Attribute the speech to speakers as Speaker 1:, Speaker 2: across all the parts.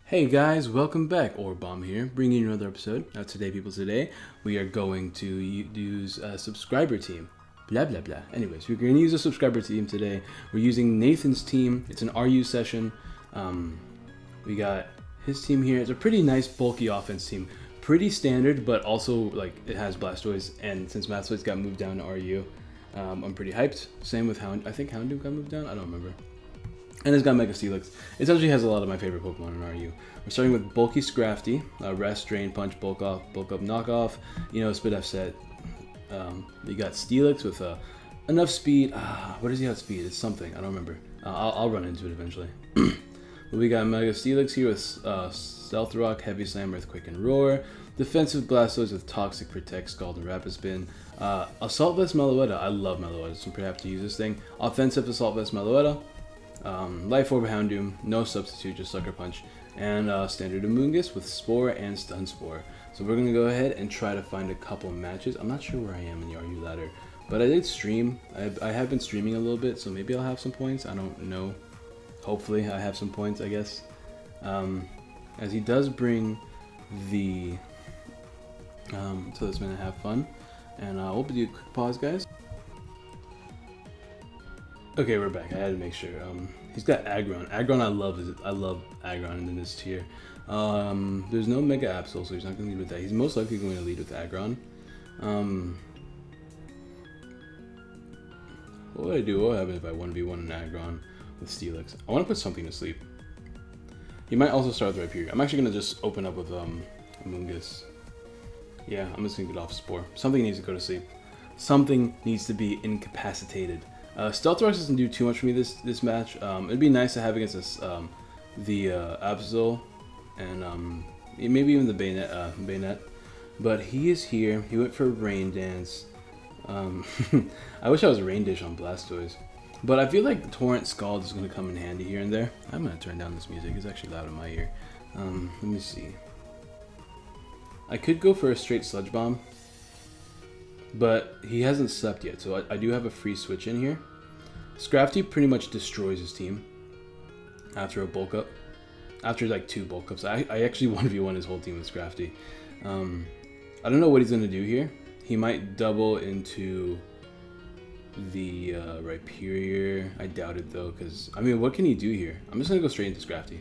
Speaker 1: Hey guys, welcome back. Orbomb here, bringing you another episode. Now today, we are going to use a subscriber team. Blah, blah, blah. Anyways, we're going to use a subscriber team today. We're using Nathan's team. It's an RU session. We got his team here. It's a pretty nice, bulky offense team. Pretty standard, but also, like, it has Blastoise. And since Blastoise got moved down to RU, I'm pretty hyped. Same with Hound. I think Houndoom got moved down. I don't remember. And it's got Mega Steelix. It actually has a lot of my favorite Pokemon in RU. We're starting with Bulky Scrafty, Rest, Drain, Punch, Bulk Off, Bulk Up, Knock Off, Spit F set. You got Steelix with enough speed. What does he have speed? It's something. I don't remember. I'll run into it eventually. We got Mega Steelix here with Stealth Rock, Heavy Slam, Earthquake, and Roar. Defensive Blastoise with Toxic, Protect, Scald, and Rapid Spin. Assault Vest Meloetta. I love Meloetta, so I'm pretty happy to use this thing. Offensive Assault Vest Meloetta. Life Orb Houndoom, no substitute, just Sucker Punch, and Standard Amoonguss with Spore and Stun Spore. So we're going to go ahead and try to find a couple matches. I'm not sure where I am in the RU ladder, but I did stream. I have been streaming a little bit, so maybe I'll have some points. I don't know. Hopefully I have some points, I guess. As he does bring the... so let's have fun. And we'll do a quick pause, guys. Okay, we're back. I had to make sure. He's got Aggron. Aggron, I love Aggron in this tier. There's no Mega Absol, so he's not going to lead with that. He's most likely going to lead with Aggron. What would I do? What would happen if I 1v1 an Aggron with Steelix? I want to put something to sleep. He might also start with Rhyperior. I'm actually going to just open up with Amoonguss. Yeah, I'm just going to get off Spore. Something needs to go to sleep. Something needs to be incapacitated. Stealth Rock doesn't do too much for me this match. It'd be nice to have against this, the Absol and maybe even the Bayonet. But he is here. He went for Rain Dance. I wish I was Rain Dish on Blastoise. But I feel like Torrent Scald is going to come in handy here and there. I'm going to turn down this music. It's actually loud in my ear. Let me see. I could go for a straight Sludge Bomb. But he hasn't slept yet, so I do have a free switch in here. Scrafty pretty much destroys his team after a bulk up. After like 2 bulk ups. I actually 1v1 his whole team with Scrafty. I don't know what he's going to do here. He might double into the Rhyperior. I doubt it though, because, I mean, what can he do here? I'm just going to go straight into Scrafty.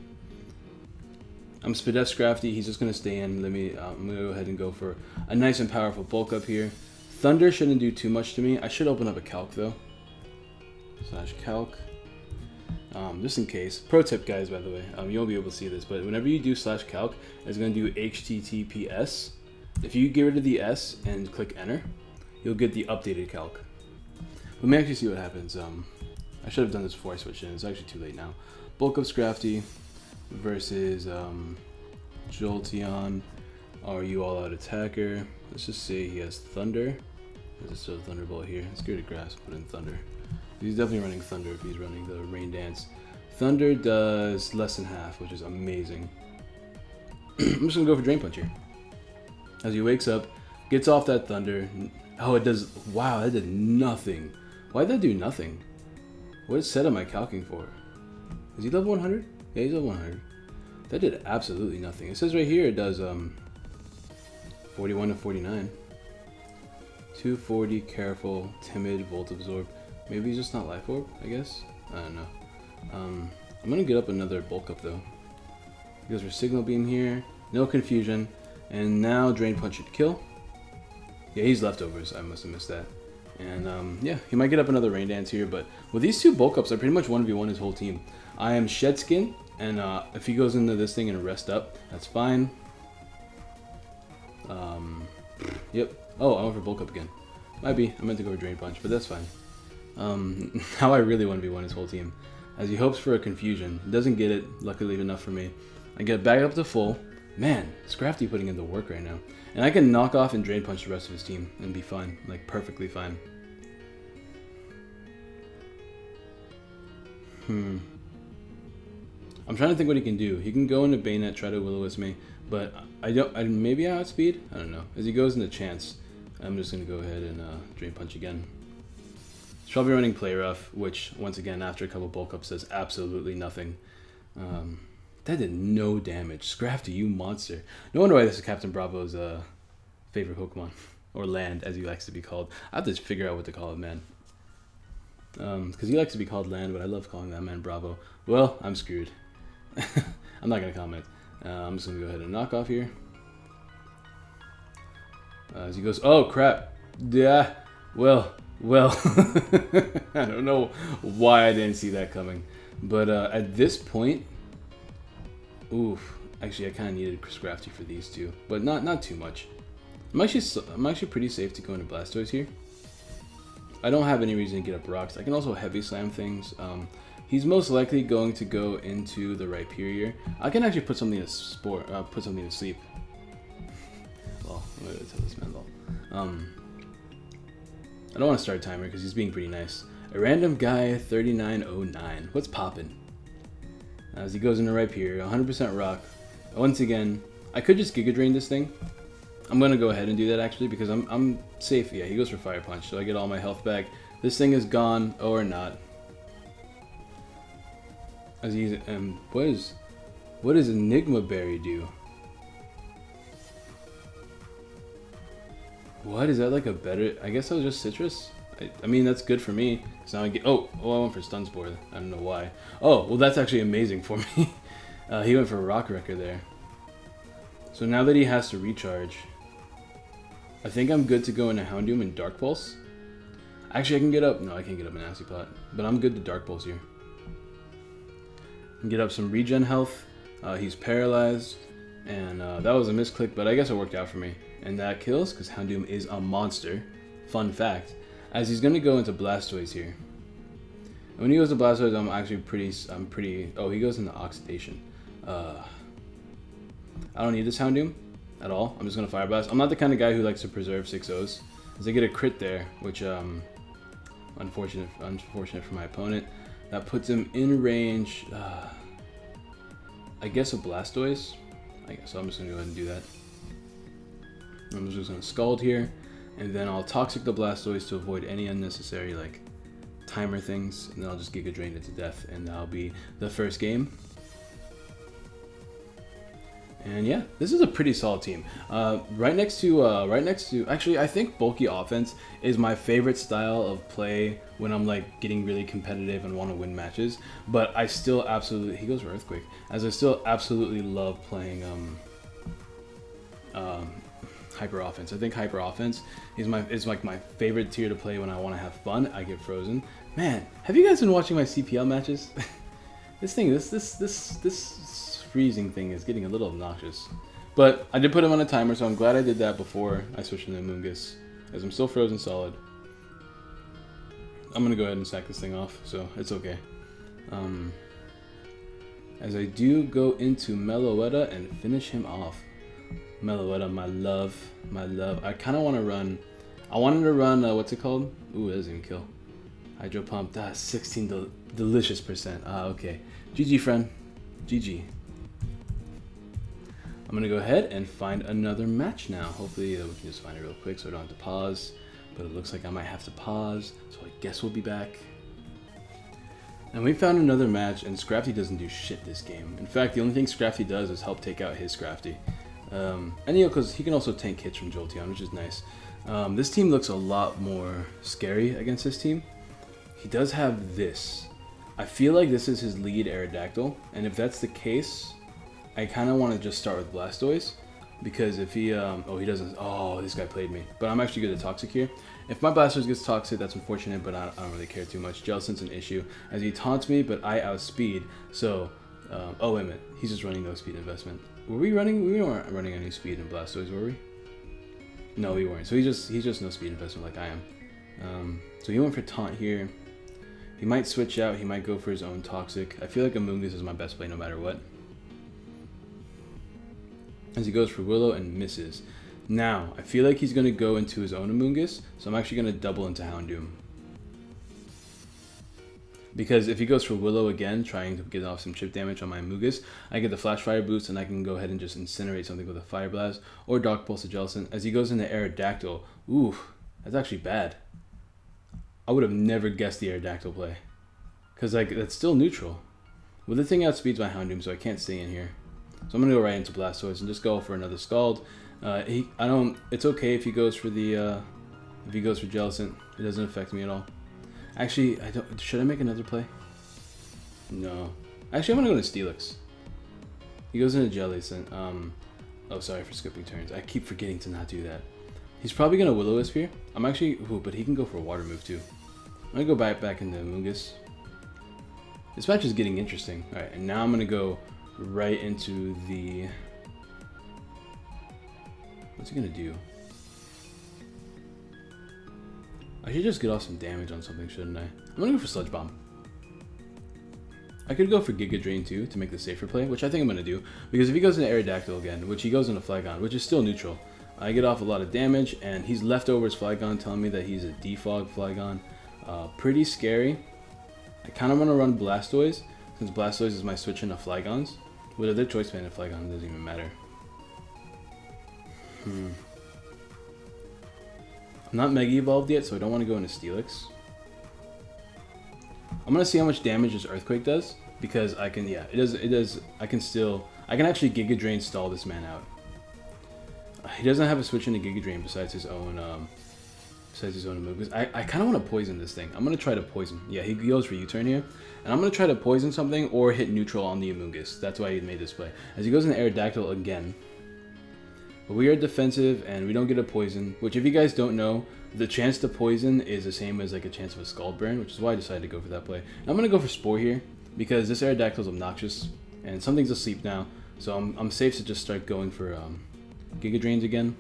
Speaker 1: I'm Spidef Scrafty. He's just going to stay in. I'm going to go ahead and go for a nice and powerful bulk up here. Thunder shouldn't do too much to me. I should open up a Calc though. /Calc. Just in case. Pro tip, guys, by the way. You won't be able to see this, but whenever you do /Calc, it's going to do HTTPS. If you get rid of the S and click enter, you'll get the updated Calc. Let me actually see what happens. I should have done this before I switched in. It's actually too late now. Bulk up Scrafty versus Jolteon. Are you all out attacker? Let's just say he has Thunder. There's a still Thunderbolt here. It's good at grass, put in Thunder. He's definitely running Thunder if he's running the Rain Dance. Thunder does less than half, which is amazing. I'm just gonna go for Drain Punch here. As he wakes up, gets off that Thunder. Oh, it does. Wow, that did nothing. Why did that do nothing? What set am I calcing for? Is he level 100? Yeah, he's level 100. That did absolutely nothing. It says right here it does 41 to 49. 240, Careful, Timid, Volt Absorb. Maybe he's just not Life Orb, I guess? I don't know. I'm going to get up another bulk up though. Because we're Signal Beam here, no Confusion, and now Drain Punch should kill. Yeah, he's leftovers, I must have missed that. And yeah, he might get up another Rain Dance here, but with these 2 bulk ups, I pretty much 1v1 his whole team. I am Shed Skin, and if he goes into this thing and rest up, that's fine. Yep. Oh, I went for bulk up again. Might be. I meant to go for Drain Punch, but that's fine. Now I really 1v1 his whole team. As he hopes for a Confusion. Doesn't get it. Luckily enough for me. I get back up to full. Man, Scrafty putting in the work right now. And I can knock off and Drain Punch the rest of his team and be fine. Like, perfectly fine. I'm trying to think what he can do. He can go into Bayonet, try to Will-O-Wisp me, but maybe I outspeed? I don't know. As he goes into Chance, I'm just going to go ahead and Drain Punch again. He's probably running Play Rough, which, once again, after a couple bulk ups, does absolutely nothing. That did no damage. Scrafty, you monster. No wonder why this is Captain Bravo's favorite Pokemon. Or land, as he likes to be called. I have to figure out what to call it, man. Because he likes to be called Land, but I love calling that man Bravo. Well, I'm screwed. I'm not going to comment. I'm just going to go ahead and knock off here. As he goes, oh, crap. Yeah, well. I don't know why I didn't see that coming. But at this point, oof. Actually, I kind of needed Scrafty for these two, but not too much. I'm actually pretty safe to go into Blastoise here. I don't have any reason to get up rocks. I can also heavy slam things. He's most likely going to go into the Rhyperior. I can actually put something to sleep. Well, I'm gonna tell this man though. I don't want to start a timer because he's being pretty nice. A random guy 3909. What's poppin'? As he goes into Rhyperior, 100% rock. Once again, I could just Giga Drain this thing. I'm gonna go ahead and do that actually because I'm safe. Yeah, he goes for Fire Punch, so I get all my health back. This thing is gone, or not. As he's what does Enigma Berry do? What is that, like a better? I guess that was just Citrus. I mean that's good for me. So now I get I went for Stun Spore. I don't know why. Oh well, that's actually amazing for me. He went for Rock Wrecker there. So now that he has to recharge, I think I'm good to go into Houndoom and Dark Pulse. Actually, I can get up. No, I can't get up an Nasty Plot, but I'm good to Dark Pulse here. And get up some regen health. He's paralyzed, and that was a misclick, but I guess it worked out for me. And that kills because Houndoom is a monster. Fun fact, as he's gonna go into Blastoise here. And when he goes to Blastoise, I'm actually pretty. Oh, he goes into Oxidation. I don't need this Houndoom at all. I'm just gonna Fire Blast. I'm not the kind of guy who likes to preserve 6-0s. As I get a crit there, which unfortunate for my opponent. That puts him in range. I guess a Blastoise. So I'm just gonna go ahead and do that. I'm just gonna Scald here, and then I'll Toxic the Blastoise to avoid any unnecessary like timer things, and then I'll just Giga Drain it to death, and that'll be the first game. And yeah, this is a pretty solid team. Right next to, actually, I think bulky offense is my favorite style of play when I'm like getting really competitive and want to win matches. But I still absolutely, he goes for Earthquake, as I still absolutely love playing hyper offense. I think hyper offense is like my favorite tier to play when I want to have fun. I get frozen. Man, have you guys been watching my CPL matches? This freezing thing is getting a little obnoxious. But I did put him on a timer, so I'm glad I did that before I switched into Amoonguss, as I'm still frozen solid. I'm gonna go ahead and sack this thing off, so it's okay. As I do go into Meloetta and finish him off. Meloetta, my love. I kind of want to run. I wanted to run. What's it called? Ooh, that doesn't even kill. Hydro Pump. That's 16 delicious %. Okay. GG, friend. GG. I'm gonna go ahead and find another match now. Hopefully we can just find it real quick so I don't have to pause. But it looks like I might have to pause, so I guess we'll be back. And we found another match, and Scrafty doesn't do shit this game. In fact, the only thing Scrafty does is help take out his Scrafty. And you know, because he can also tank hits from Jolteon, which is nice. This team looks a lot more scary against this team. He does have this. I feel like this is his lead Aerodactyl, and if that's the case, I kind of want to just start with Blastoise, because if he, he doesn't, this guy played me. But I'm actually good at Toxic here. If my Blastoise gets Toxic, that's unfortunate, but I don't really care too much. Jellicent's an issue, as he taunts me, but I outspeed, so, oh wait a minute, he's just running no speed investment. Were we running? We weren't running any speed in Blastoise, were we? No, we weren't. So he's just no speed investment like I am. So he went for Taunt here. He might switch out. He might go for his own Toxic. I feel like Amoonguss is my best play no matter what. As he goes for Willow and misses. Now, I feel like he's going to go into his own Amoonguss, so I'm actually going to double into Houndoom. Because if he goes for Willow again, trying to get off some chip damage on my Amoonguss, I get the Flash Fire boost, and I can go ahead and just incinerate something with a Fire Blast, or Dark Pulse to Jellicent. As he goes into Aerodactyl, ooh, that's actually bad. I would have never guessed the Aerodactyl play. Because, like, that's still neutral. Well, the thing outspeeds my Houndoom, so I can't stay in here. So I'm gonna go right into Blastoise and just go for another Scald. It's okay if he goes for the, if he goes for Jellicent. It doesn't affect me at all. Actually, should I make another play? No. Actually, I'm gonna go to Steelix. He goes into Jellicent. Oh, sorry for skipping turns. I keep forgetting to not do that. He's probably gonna Will-O-Wisp here. I'm actually, but he can go for a Water move too. I'm gonna go back into Mungus. This match is getting interesting. All right, and now I'm gonna go right into the. What's he gonna do? I should just get off some damage on something, shouldn't I? I'm gonna go for Sludge Bomb. I could go for Giga Drain too to make the safer play, which I think I'm gonna do, because if he goes into Aerodactyl again, which he goes into Flygon, which is still neutral, I get off a lot of damage, and he's leftovers Flygon telling me that he's a defog Flygon. Pretty scary. I kind of want to run Blastoise, since Blastoise is my switch into Flygons. But if they're Choice Band and Flygon, it doesn't even matter. I'm not Mega Evolved yet, so I don't want to go into Steelix. I'm going to see how much damage this Earthquake does, because I can, yeah, it does, I can actually Giga Drain stall this man out. He doesn't have a switch into Giga Drain besides his own move. Because I kind of want to poison this thing. I'm going to try to poison. Yeah, he goes for U-turn here. And I'm going to try to poison something or hit neutral on the Amoonguss. That's why he made this play. As he goes into Aerodactyl again. But we are defensive and we don't get a poison. Which, if you guys don't know, the chance to poison is the same as like a chance of a Scald Burn. Which is why I decided to go for that play. And I'm going to go for Spore here. Because this Aerodactyl is obnoxious. And something's asleep now. So I'm safe to just start going for Giga Drains again.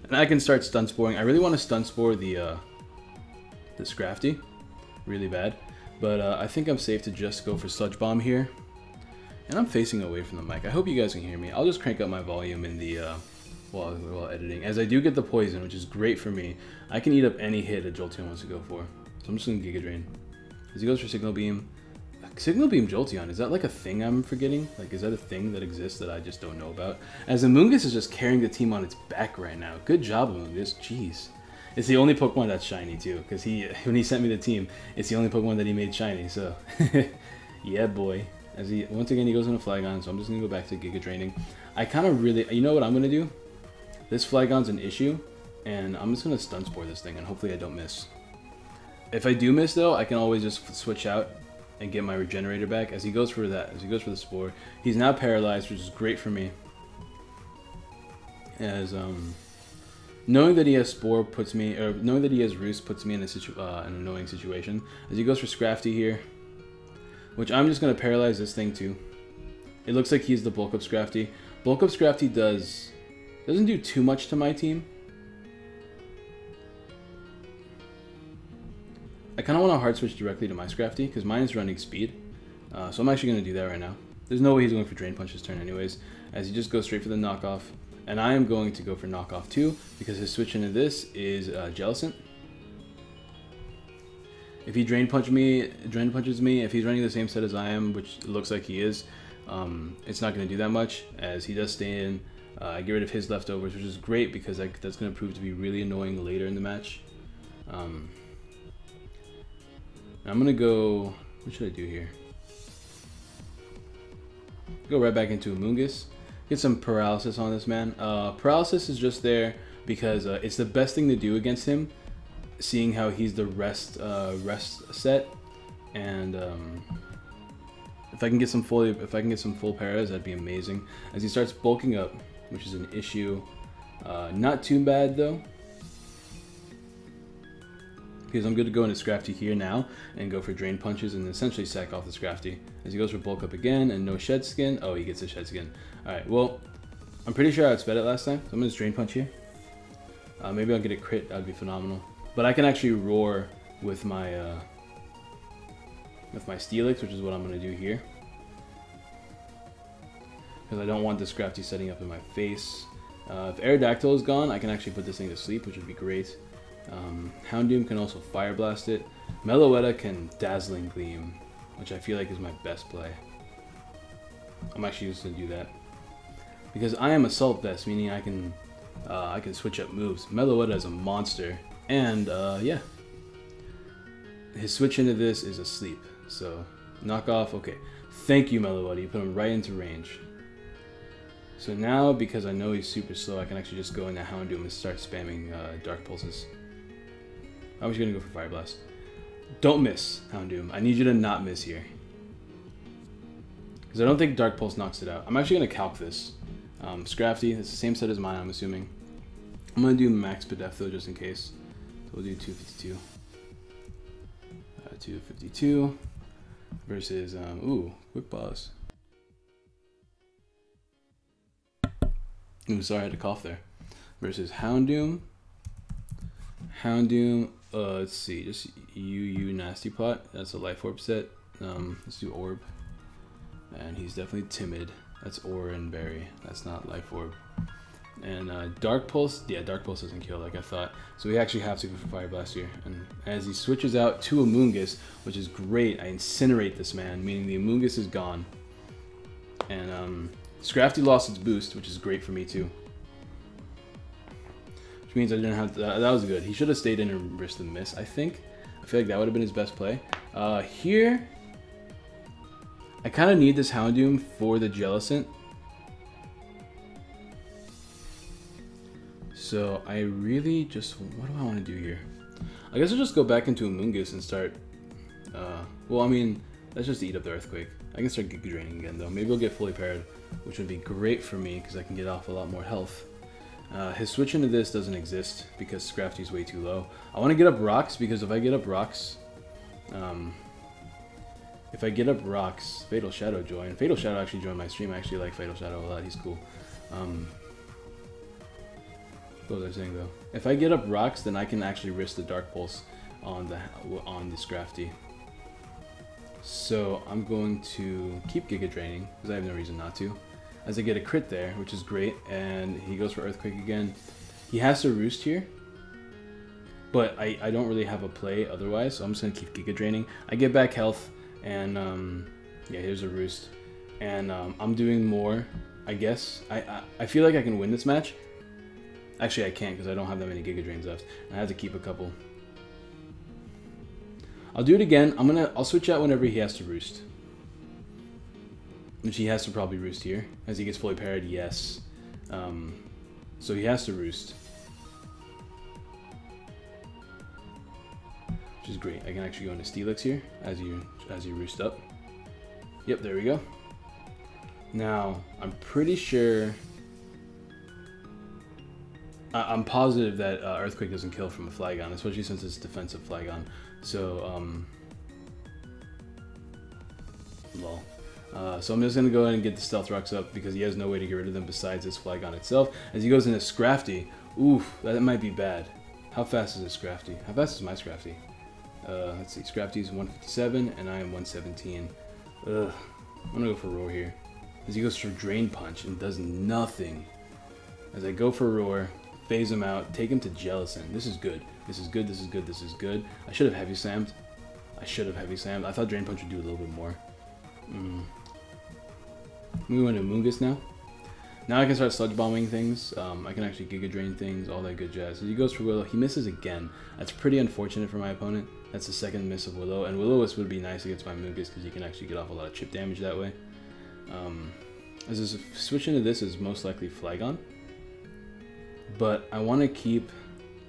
Speaker 1: And I can start Stun Sporing. I really want to Stun Spore the Scrafty. Really bad. But I think I'm safe to just go for Sludge Bomb here. And I'm facing away from the mic. I hope you guys can hear me. I'll just crank up my volume in the while editing. As I do get the poison, which is great for me. I can eat up any hit that Jolteon wants to go for. So I'm just going to Giga Drain. As he goes for Signal Beam. Signal Beam Jolteon, is that like a thing I'm forgetting? Like, is that a thing that exists that I just don't know about? As Amoonguss is just carrying the team on its back right now. Good job, Amoonguss. Jeez. It's the only Pokemon that's shiny, too. Because when he sent me the team, it's the only Pokemon that he made shiny. So, yeah, boy. Once again, he goes into Flygon, so I'm just going to go back to Giga Draining. I kind of really... You know what I'm going to do? This Flygon's an issue, and I'm just going to Stun Spore this thing, and hopefully I don't miss. If I do miss, though, I can always just switch out and get my Regenerator back. As he goes for that, as he goes for the Spore, he's now paralyzed, which is great for me. As knowing that he has Spore puts me, or knowing that he has Roost puts me in an annoying situation. As he goes for Scrafty here, which I'm just gonna paralyze this thing too. It looks like he's the Bulk Up Scrafty. Bulk Up Scrafty doesn't do too much to my team. I kind of want to hard switch directly to my Scrafty because mine is running speed. So I'm actually going to do that right now. There's no way he's going for Drain Punch this turn anyways, as he just goes straight for the knockoff. And I am going to go for knockoff too because his switch into this is Jellicent. If he Drain Punches me, if he's running the same set as I am, which it looks like he is, it's not going to do that much as he does stay in. I get rid of his leftovers, which is great because that's going to prove to be really annoying later in the match. I'm going to go... What should I do here? Go right back into Amoonguss. Get some Paralysis on this man. Paralysis is just there because it's the best thing to do against him, seeing how he's the rest set. And if I can get some full paras, that'd be amazing. As he starts bulking up, which is an issue. Not too bad though, because I'm good to go into Scrafty here now and go for Drain Punches and essentially sack off the Scrafty. As he goes for Bulk Up again and no Shed Skin. Oh, he gets a Shed Skin. Alright, well, I'm pretty sure I outsped it last time, so I'm going to Drain Punch here. Maybe I'll get a crit, that would be phenomenal. But I can actually Roar with my Steelix, which is what I'm going to do here. Because I don't want the Scrafty setting up in my face. If Aerodactyl is gone, I can actually put this thing to sleep, which would be great. Houndoom can also Fire Blast it. Meloetta can Dazzling Gleam, which I feel like is my best play. I'm actually just going to do that. Because I am Assault Vest, meaning I can switch up moves. Meloetta is a monster. And, yeah. His switch into this is Asleep. So, knock off, okay. Thank you, Melowood. You put him right into range. So now, because I know he's super slow, I can actually just go into Houndoom and start spamming Dark Pulses. I was going to go for Fire Blast. Don't miss, Houndoom. I need you to not miss here. Because I don't think Dark Pulse knocks it out. I'm actually going to calc this. Scrafty, it's the same set as mine, I'm assuming. I'm going to do Max Pedef though, just in case. So we'll do 252. 252 versus, ooh, Quick Pause. Ooh, sorry, I had to cough there. Versus Houndoom. Houndoom, let's see, just UU Nasty Plot. That's a Life Orb set. Let's do Orb. And he's definitely timid. That's Aura and Berry. That's not Life Orb. And Dark Pulse, yeah, Dark Pulse doesn't kill like I thought. So we actually have to go for Fire Blast here. And as he switches out to Amoonguss, which is great, I incinerate this man, meaning the Amoonguss is gone. And Scrafty lost its boost, which is great for me too. Which means I didn't have to, that was good. He should have stayed in and risked the miss, I think. I feel like that would have been his best play. Here, I kind of need this Houndoom for the Jellicent. So I really just, what do I want to do here? I guess I'll just go back into Amoonguss and start, well, I mean, let's just eat up the Earthquake. I can start Giga Draining again though. Maybe I'll get fully paired, which would be great for me because I can get off a lot more health. His switch into this doesn't exist because Scrafty's way too low. I want to get up Rocks because if I get up Rocks, Fatal Shadow joined. Fatal Shadow actually joined my stream. I actually like Fatal Shadow a lot. He's cool. What was I saying though? If I get up Rocks, then I can actually risk the Dark Pulse on the Scrafty. So I'm going to keep Giga Draining because I have no reason not to. As I get a crit there, which is great, and he goes for Earthquake again. He has to Roost here, but I don't really have a play otherwise, so I'm just going to keep Giga Draining. I get back health, and yeah, here's a Roost. And I'm doing more, I guess. I feel like I can win this match. Actually, I can't because I don't have that many Giga Drains left. I have to keep a couple. I'll do it again. I'll switch out whenever he has to Roost. Which he has to probably Roost here. As he gets fully paired, yes. So he has to Roost. Which is great. I can actually go into Steelix here as you Roost up. Yep, there we go. Now, I'm pretty sure... I'm positive that Earthquake doesn't kill from a Flygon, especially since it's defensive Flygon. So, lol. So I'm just going to go ahead and get the Stealth Rocks up because he has no way to get rid of them besides this Flygon itself. As he goes into Scrafty, oof, that might be bad. How fast is this Scrafty? How fast is my Scrafty? Let's see, Scrafty's 157 and I am 117. Ugh, I'm going to go for Roar here. As he goes for Drain Punch and does nothing. As I go for Roar, phase him out, take him to Jellicent. This is good. This is good, this is good, this is good. I should have Heavy Slammed. I thought Drain Punch would do a little bit more. We went to Amoonguss now. Now I can start Sludge Bombing things. I can actually Giga Drain things, all that good jazz. So he goes for Willow. He misses again. That's pretty unfortunate for my opponent. That's the second miss of Willow. And Will-O-Wisp would be nice against my Amoonguss because you can actually get off a lot of chip damage that way. As a switch into this is most likely Flygon. But I want to keep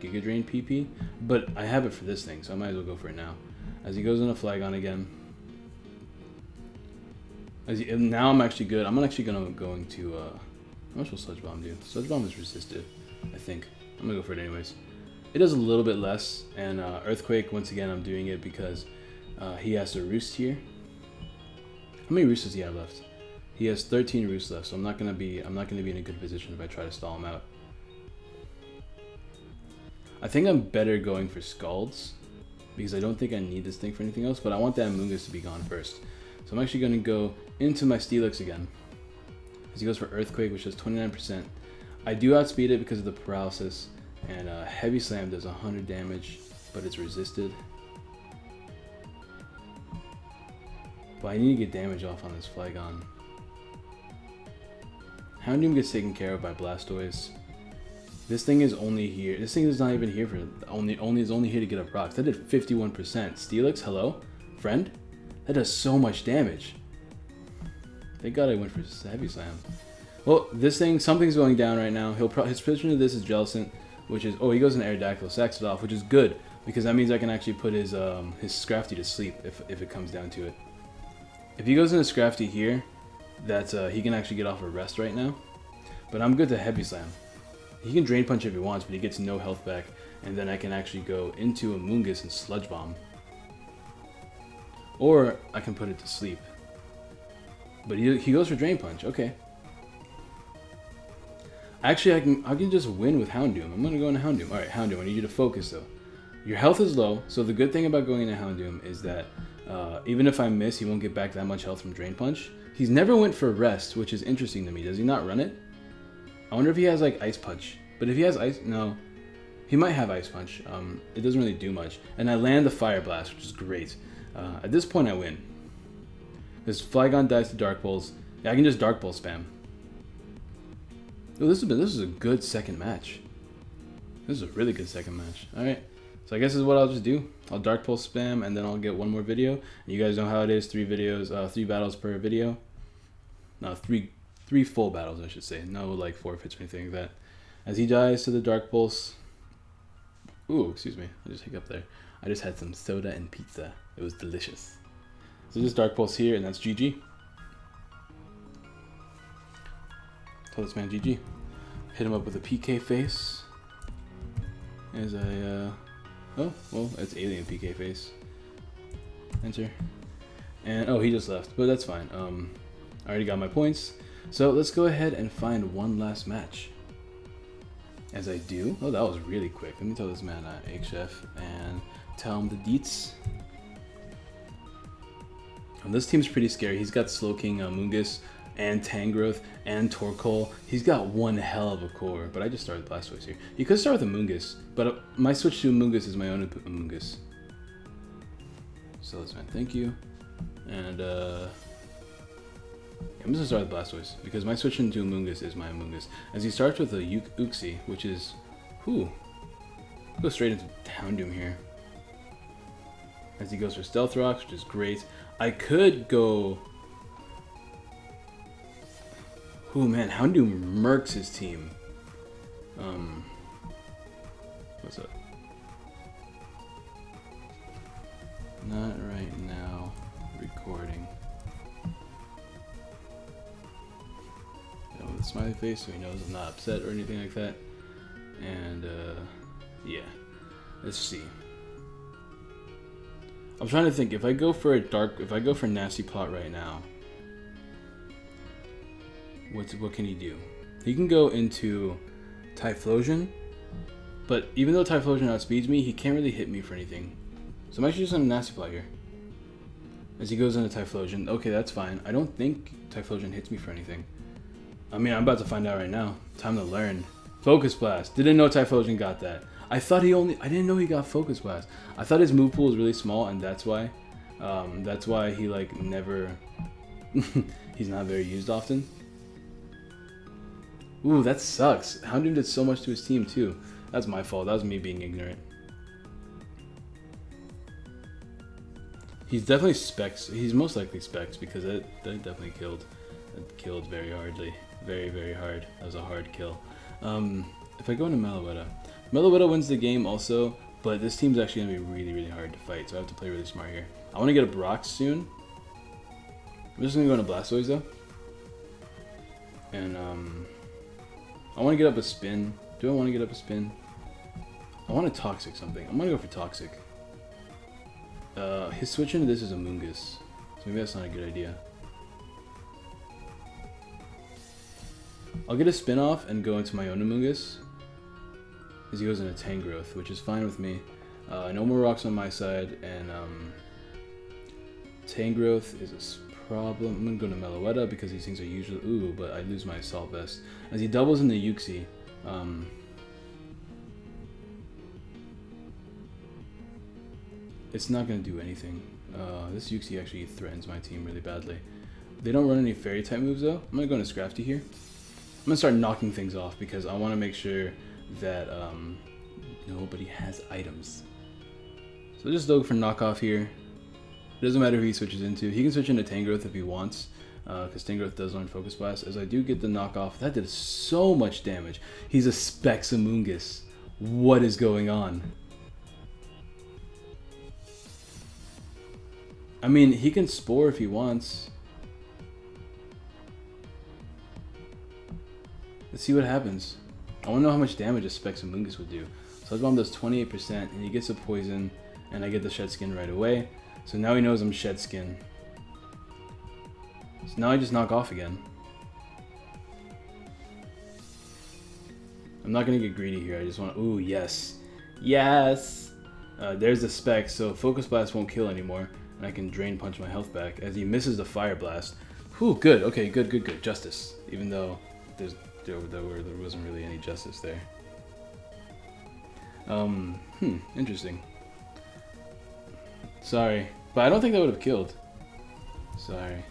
Speaker 1: Giga Drain PP. But I have it for this thing, so I might as well go for it now. As he goes into Flygon again. Now I'm actually good. I'm actually going to how much will Sludge Bomb do? Sludge Bomb is resisted, I think. I'm gonna go for it anyways. It does a little bit less, and Earthquake, once again, I'm doing it because he has to Roost here. How many Roosts does he have left? He has 13 Roosts left, so I'm not gonna be in a good position if I try to stall him out. I think I'm better going for Scalds because I don't think I need this thing for anything else, but I want that Amoonguss to be gone first. So I'm actually going to go into my Steelix again. As he goes for Earthquake, which does 29%. I do outspeed it because of the paralysis, and Heavy Slam does 100 damage, but it's resisted. But I need to get damage off on this Flygon. Houndoom gets taken care of by Blastoise. This thing is only here. This thing is not even here for only here to get up rocks. That did 51%. Steelix, hello, friend. That does so much damage. Thank God I went for Heavy Slam. Well, this thing, something's going down right now. His position to this is Jellicent, which is, oh, he goes in Aerodactyl, sacks it off, which is good, because that means I can actually put his Scrafty to sleep if it comes down to it. If he goes into Scrafty here, that's he can actually get off a rest right now. But I'm good to Heavy Slam. He can Drain Punch if he wants, but he gets no health back, and then I can actually go into Amoonguss and Sludge Bomb. Or I can put it to sleep. But he goes for Drain Punch, okay. Actually, I can just win with Houndoom. I'm going to go into Houndoom. Alright, Houndoom, I need you to focus though. Your health is low, so the good thing about going into Houndoom is that even if I miss, he won't get back that much health from Drain Punch. He's never went for Rest, which is interesting to me. Does he not run it? I wonder if he has like Ice Punch. But if he has Ice... No. He might have Ice Punch. It doesn't really do much. And I land the Fire Blast, which is great. At this point, I win. Because Flygon dies to Dark Pulse. Yeah, I can just Dark Pulse spam. Oh, this is a good second match. This is a really good second match. Alright. So I guess this is what I'll just do. I'll Dark Pulse spam and then I'll get one more video. And you guys know how it is, 3 battles per video. No, three full battles I should say. No like forfeits or anything like that. As he dies to the Dark Pulse. Ooh, excuse me. I just hiccuped there. I just had some soda and pizza. It was delicious. So just Dark Pulse here and that's GG. Tell this man GG. Hit him up with a PK face. As I, oh, well, it's alien PK face. Enter. And, oh, he just left, but that's fine. I already got my points. So let's go ahead and find one last match. As I do, oh, that was really quick. Let me tell this man, Egg Chef, and tell him the deets. And this team's pretty scary. He's got Slowking, Amoonguss, and Tangrowth, and Torkoal. He's got one hell of a core, but I just started Blastoise here. You could start with Amoonguss, but my switch to Amoonguss is my own Amoonguss. So let's man, thank you. And I'm just gonna start with Blastoise, because my switch into Amoonguss is my Amoonguss. As he starts with a Uxie, which is, go straight into Houndoom here. As he goes for Stealth Rocks, which is great. I could go... Ooh man, Houndoom murks his team. What's up? Not right now. Recording. With a smiley face so he knows I'm not upset or anything like that. And yeah. Let's see. I'm trying to think if I go for Nasty Plot right now. What can he do? He can go into Typhlosion, but even though Typhlosion outspeeds me, he can't really hit me for anything. So I'm actually just on a Nasty Plot here. As he goes into Typhlosion, okay, that's fine. I don't think Typhlosion hits me for anything. I mean, I'm about to find out right now. Time to learn. Focus Blast. Didn't know Typhlosion got that. I didn't know he got Focus Blast. I thought his move pool was really small, and that's why he like never, he's not very used often. Ooh, that sucks. Houndoom did so much to his team too. That's my fault. That was me being ignorant. He's definitely Specs. He's most likely Specs because that definitely killed. It killed very hardly. Very, very hard. That was a hard kill. If I go into Meloetta. Meloetta wins the game also, but this team's actually going to be really, really hard to fight, so I have to play really smart here. I want to get a Brock soon. I'm just going to go into Blastoise though. And I want to get up a spin. Do I want to get up a spin? I want to Toxic something. I'm going to go for Toxic. His switch into this is Amoonguss, so maybe that's not a good idea. I'll get a spin off and go into my own Amoonguss. As he goes into Tangrowth, which is fine with me. No more rocks on my side, and Tangrowth is a problem. I'm gonna go to Meloetta because these things are usually but I lose my Assault Vest. As he doubles into Uxie, it's not gonna do anything. This Uxie actually threatens my team really badly. They don't run any Fairy type moves though. I'm gonna go into Scrafty here. I'm gonna start knocking things off because I want to make sure that nobody has items. So just go for knockoff here. It doesn't matter who he switches into. He can switch into Tangrowth if he wants. because Tangrowth does learn Focus Blast, as I do get the knockoff. That did so much damage. He's a Specs-Amoonguss. What is going on? I mean, he can Spore if he wants. Let's see what happens. I want to know how much damage a Specs-Amoonguss would do. Sludge Bomb does 28%, and he gets a poison, and I get the Shed Skin right away. So now he knows I'm Shed Skin. So now I just knock off again. I'm not going to get greedy here. I just want to... Ooh, yes. Yes! There's the Specs, so Focus Blast won't kill anymore. And I can Drain Punch my health back as he misses the Fire Blast. Whew, good. Okay, good. Justice. Even though there wasn't really any justice there. Interesting. Sorry. But I don't think that would have killed. Sorry.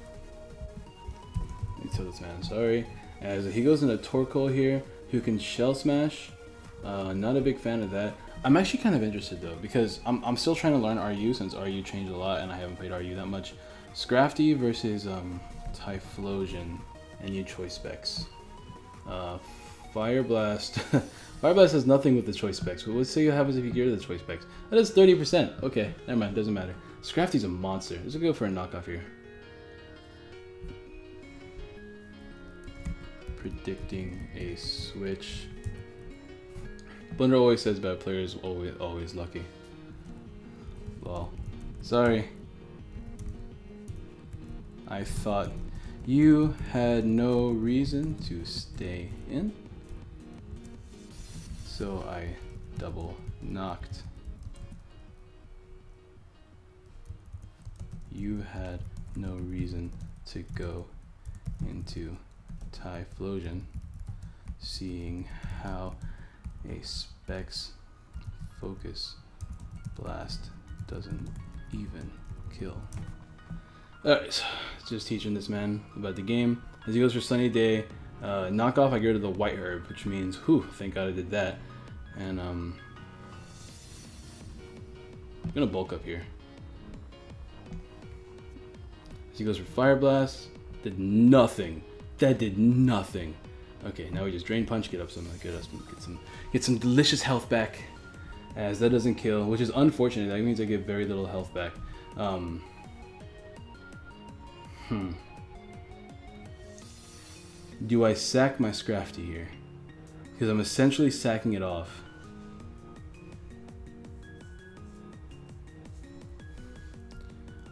Speaker 1: Let me tell this man sorry. As he goes into Torkoal here, who can Shell Smash. Not a big fan of that. I'm actually kind of interested though, because I'm still trying to learn RU since RU changed a lot and I haven't played RU that much. Scrafty versus Typhlosion and new Choice Specs. Fire Blast. Fire Blast has nothing with the Choice Specs, but let's see what happens if you get rid of the Choice Specs. That is 30%. Okay, never mind, doesn't matter. Scrafty's a monster. Let's go for a knockoff here. Predicting a switch. Blender always says bad players always lucky. Well, sorry. I thought you had no reason to stay in, so I double knocked. You had no reason to go into Typhlosion, seeing how a Specs Focus Blast doesn't even kill. Alright, just teaching this man about the game. As he goes for Sunny Day, knockoff, I go to the White Herb, which means, whew, thank God I did that. And I'm gonna bulk up here. As he goes for Fire Blast, did nothing. That did nothing. Okay, now we just Drain Punch, get some delicious health back, as that doesn't kill, which is unfortunate. That means I get very little health back. Do I sack my Scrafty here? Because I'm essentially sacking it off.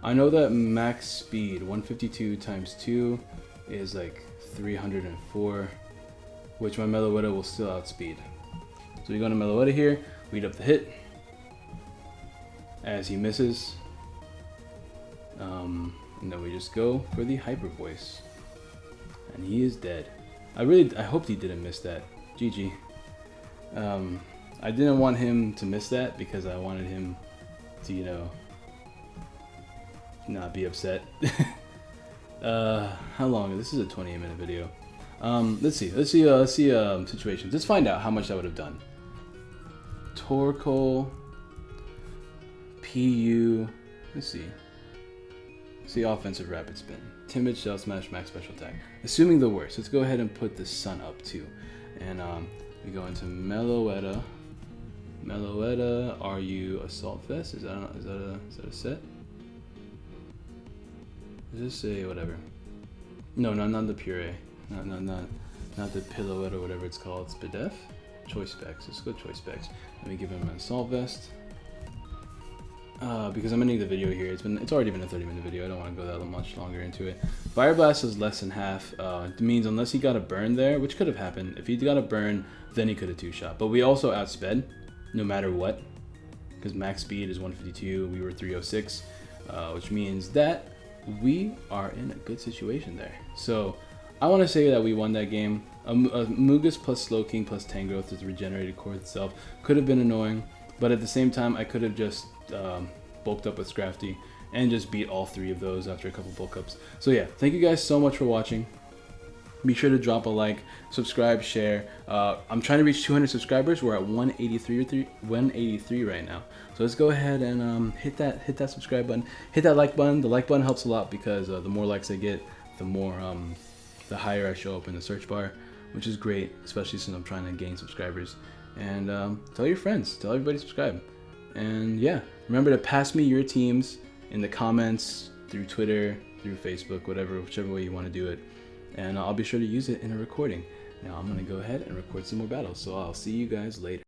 Speaker 1: I know that max speed, 152 times 2, is like 304, which my Meloetta will still outspeed. So we go to Meloetta here, read up the hit, as he misses. And then we just go for the Hyper Voice. And he is dead. I hoped he didn't miss that. GG. I didn't want him to miss that because I wanted him to, you know, not be upset. How long? This is a 28-minute video. Let's see situations. Let's find out how much that would have done. Torkoal, PU, let's see offensive Rapid Spin, Timid, Shell Smash, Max Special Attack. Assuming the worst, let's go ahead and put the sun up too. And we go into Meloetta. Meloetta, RU Assault Vest? Is that a set? Is this a whatever? No, not the Puree. Not the Pilouette or whatever it's called. It's Bidef? Choice Specs. Let's go Choice Specs. Let me give him an Assault Vest. Because I'm ending the video here. It's already been a 30-minute video. I don't want to go that much longer into it. Fire Blast is less than half. It means unless he got a burn there, which could have happened. If he got a burn, then he could have two-shot. But we also outsped, no matter what. Because max speed is 152. We were 306. Which means that we are in a good situation there. So I want to say that we won that game. Amoonguss plus Slowking plus Tangrowth with regenerated core itself could have been annoying, but at the same time I could have just bulked up with Scrafty and just beat all three of those after a couple bulk ups. So yeah, thank you guys so much for watching. Be sure to drop a like, subscribe, share. I'm trying to reach 200 subscribers. We're at 183 right now. So let's go ahead and hit that subscribe button, hit that like button. The like button helps a lot because the more likes I get, the higher I show up in the search bar, which is great, especially since I'm trying to gain subscribers. And tell your friends, tell everybody to subscribe. And yeah, remember to pass me your teams in the comments, through Twitter, through Facebook, whichever way you want to do it. And I'll be sure to use it in a recording. Now I'm going to go ahead and record some more battles. So I'll see you guys later.